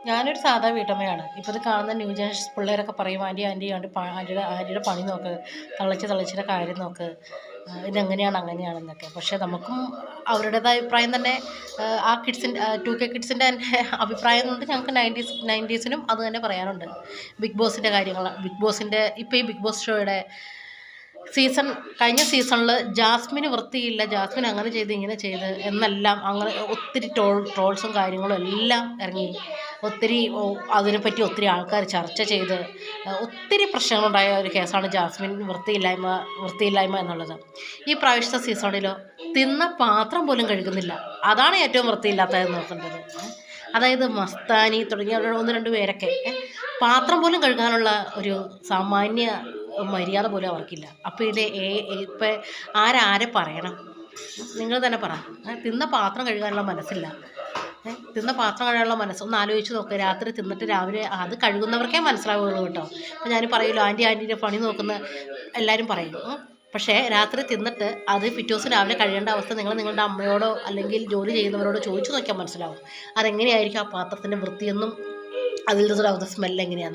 ഞാനൊരു സാധാ വീട്ടമ്മയാണ്. ഇപ്പോൾ ഇത് കാണുന്ന ന്യൂ ജനറേഷൻ പിള്ളേരൊക്കെ പറയും, "ആൻറ്റി ആൻറ്റി ആണ്ട് ആൻറ്റിയുടെ പണി നോക്ക്, തള്ളച്ചിയുടെ കാര്യം നോക്ക്, ഇതെങ്ങനെയാണ് അങ്ങനെയാണെന്നൊക്കെ." പക്ഷേ നമുക്കും അവരുടേതായ അഭിപ്രായം തന്നെ, ആ കിഡ്സിൻ്റെ 2K കിഡ്സിൻ്റെ തന്നെ അഭിപ്രായം കൊണ്ട് ഞങ്ങൾക്ക് 90സിനും അത് തന്നെ പറയാനുണ്ട്. ബിഗ് ബോസിൻ്റെ കാര്യങ്ങൾ, ബിഗ് ബോസിൻ്റെ ഇപ്പോൾ ഈ ബിഗ് ബോസ് ഷോയുടെ കഴിഞ്ഞ സീസണിൽ ജാസ്മിന് വൃത്തിയില്ല, ജാസ്മിൻ അങ്ങനെ ചെയ്ത് ഇങ്ങനെ ചെയ്ത് എന്നെല്ലാം അങ്ങനെ ഒത്തിരി ട്രോൾസും കാര്യങ്ങളും എല്ലാം ഇറങ്ങി. ഒത്തിരി അതിനെപ്പറ്റി ഒത്തിരി ആൾക്കാർ ചർച്ച ചെയ്ത് ഒത്തിരി പ്രശ്നങ്ങളുണ്ടായ ഒരു കേസാണ് ജാസ്മിൻ വൃത്തിയില്ലായ്മ എന്നുള്ളത്. ഈ പ്രാവശ്യത്തെ സീസണിലോ തിന്ന പാത്രം പോലും കഴുകുന്നില്ല. അതാണ് ഏറ്റവും വൃത്തിയില്ലാത്തതെന്ന് നോക്കേണ്ടത്. അതായത് മസ്താനി തുടങ്ങിയ 1-2 പേരൊക്കെ പാത്രം പോലും കഴുകാനുള്ള ഒരു സാമാന്യ മര്യാദ പോലും അവർക്കില്ല. അപ്പോൾ ഇപ്പം ആരെ പറയണം? നിങ്ങൾ തന്നെ പറ. തിന്ന പാത്രം കഴുകാനുള്ള മനസ്സില്ല. തിന്ന പാത്രം കഴുകാനുള്ള മനസ്സ് ഒന്ന് ആലോചിച്ച് നോക്കുക. രാത്രി തിന്നിട്ട് രാവിലെ അത് കഴുകുന്നവർക്കേ മനസ്സിലാവുകയുള്ളൂ കേട്ടോ. അപ്പോൾ ഞാൻ പറയുമല്ലോ, ആൻറ്റിയുടെ പണി നോക്കുന്ന എല്ലാവരും പറയും. പക്ഷേ രാത്രി തിന്നിട്ട് അത് പിറ്റേ ദിവസം രാവിലെ കഴിയേണ്ട അവസ്ഥ നിങ്ങളുടെ അമ്മയോടോ അല്ലെങ്കിൽ ജോലി ചെയ്യുന്നവരോടോ ചോദിച്ചു നോക്കിയാൽ മനസ്സിലാവും. അതെങ്ങനെയായിരിക്കും ആ പാത്രത്തിൻ്റെ വൃത്തിയെന്നും അതിൽ നിന്നൊരു സ്മെല്ല് എങ്ങനെയാണ്.